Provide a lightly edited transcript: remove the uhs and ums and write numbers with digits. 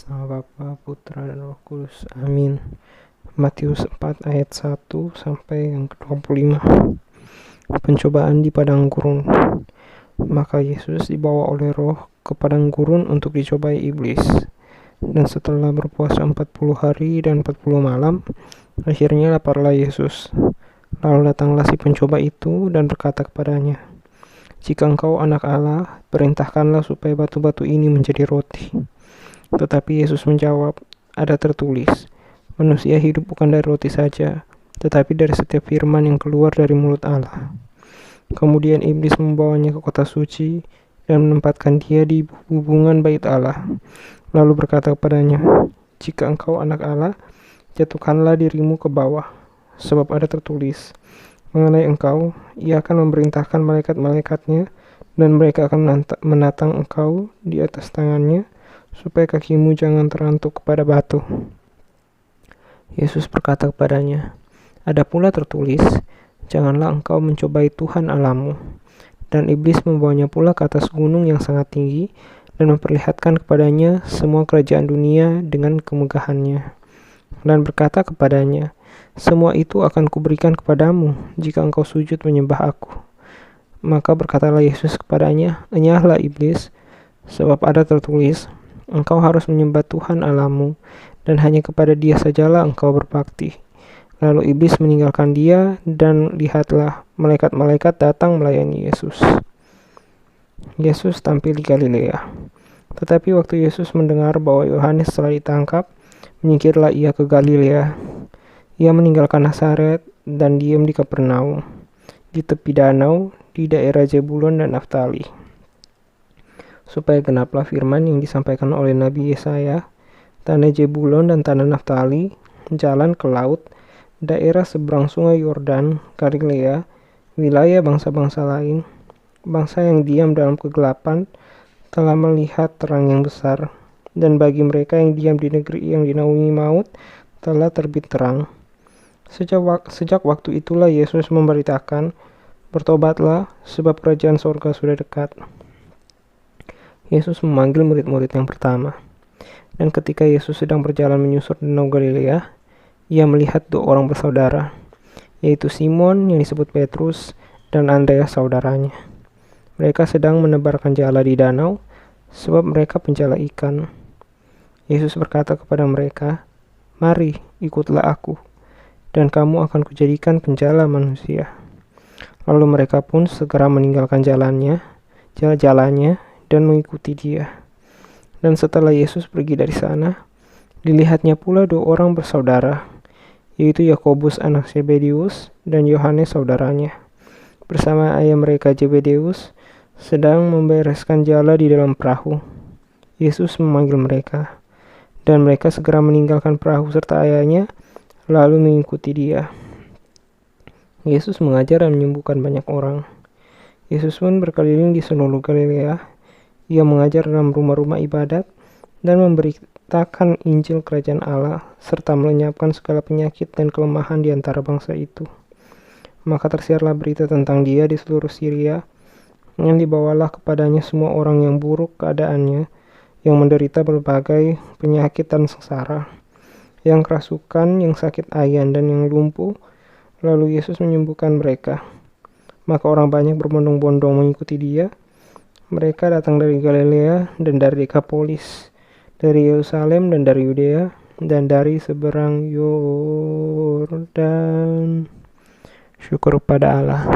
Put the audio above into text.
Nama Bapa, Putra, dan Roh Kudus. Amin. Matius 4 ayat 1 sampai yang ke-25. Pencobaan di padang gurun. Maka Yesus dibawa oleh Roh ke padang gurun untuk dicobai iblis. Dan setelah berpuasa 40 hari dan 40 malam, akhirnya laparlah Yesus. Lalu datanglah si pencoba itu dan berkata kepadanya, "Jika engkau anak Allah, perintahkanlah supaya batu-batu ini menjadi roti." Tetapi Yesus menjawab, "Ada tertulis, manusia hidup bukan dari roti saja, tetapi dari setiap firman yang keluar dari mulut Allah." Kemudian iblis membawanya ke kota suci dan menempatkan dia di hubungan bait Allah. Lalu berkata kepadanya, "Jika engkau anak Allah, jatuhkanlah dirimu ke bawah, sebab ada tertulis, mengenai engkau, ia akan memerintahkan malaikat-malaikatnya, dan mereka akan menatang engkau di atas tangannya, supaya kakimu jangan terantuk kepada batu." Yesus berkata kepadanya, "Ada pula tertulis, janganlah engkau mencobai Tuhan Allahmu." Dan iblis membawanya pula ke atas gunung yang sangat tinggi, dan memperlihatkan kepadanya semua kerajaan dunia dengan kemegahannya. Dan berkata kepadanya, "Semua itu akan kuberikan kepadamu, jika engkau sujud menyembah aku." Maka berkatalah Yesus kepadanya, "Enyahlah iblis, sebab ada tertulis, engkau harus menyembah Tuhan Allahmu, dan hanya kepada Dia sajalah engkau berbakti." Lalu iblis meninggalkan dia, dan lihatlah, malaikat-malaikat datang melayani Yesus. Yesus tampil di Galilea. Tetapi waktu Yesus mendengar bahwa Yohanes telah ditangkap, menyingkirlah ia ke Galilea. Ia meninggalkan Nazaret dan diam di Kapernaum, di tepi danau, di daerah Zebulon dan Naftali, supaya genaplah firman yang disampaikan oleh Nabi Yesaya, "Tanah Zebulon dan tanah Naftali, jalan ke laut, daerah seberang sungai Yordan, Galilea, wilayah bangsa-bangsa lain, bangsa yang diam dalam kegelapan, telah melihat terang yang besar, dan bagi mereka yang diam di negeri yang dinaungi maut, telah terbit terang." Sejak waktu itulah Yesus memberitakan, "Bertobatlah, sebab kerajaan sorga sudah dekat." Yesus memanggil murid-murid yang pertama. Dan ketika Yesus sedang berjalan menyusur danau Galilea, ia melihat dua orang bersaudara, yaitu Simon yang disebut Petrus dan Andreas saudaranya. Mereka sedang menebarkan jala di danau, sebab mereka penjala ikan. Yesus berkata kepada mereka, "Mari, ikutlah aku, dan kamu akan kujadikan penjala manusia." Lalu mereka pun segera meninggalkan jalannya dan mengikuti dia. Dan setelah Yesus pergi dari sana, dilihatnya pula dua orang bersaudara, yaitu Yakobus anak Zebedeus dan Yohanes saudaranya, bersama ayah mereka Zebedeus, sedang membereskan jala di dalam perahu. Yesus memanggil mereka, dan mereka segera meninggalkan perahu serta ayahnya, lalu mengikuti dia. Yesus mengajar dan menyembuhkan banyak orang. Yesus pun berkeliling di seluruh Galilea. Ia mengajar dalam rumah-rumah ibadat dan memberitakan Injil Kerajaan Allah, serta melenyapkan segala penyakit dan kelemahan di antara bangsa itu. Maka tersiarlah berita tentang dia di seluruh Syria, yang dibawalah kepadanya semua orang yang buruk keadaannya, yang menderita berbagai penyakit dan sengsara, yang kerasukan, yang sakit ayan, dan yang lumpuh. Lalu Yesus menyembuhkan mereka. Maka orang banyak berbondong-bondong mengikuti dia. Mereka datang dari Galilea dan dari Dekapolis, dari Yerusalem dan dari Yudea, dan dari seberang Yordan. Syukur pada Allah.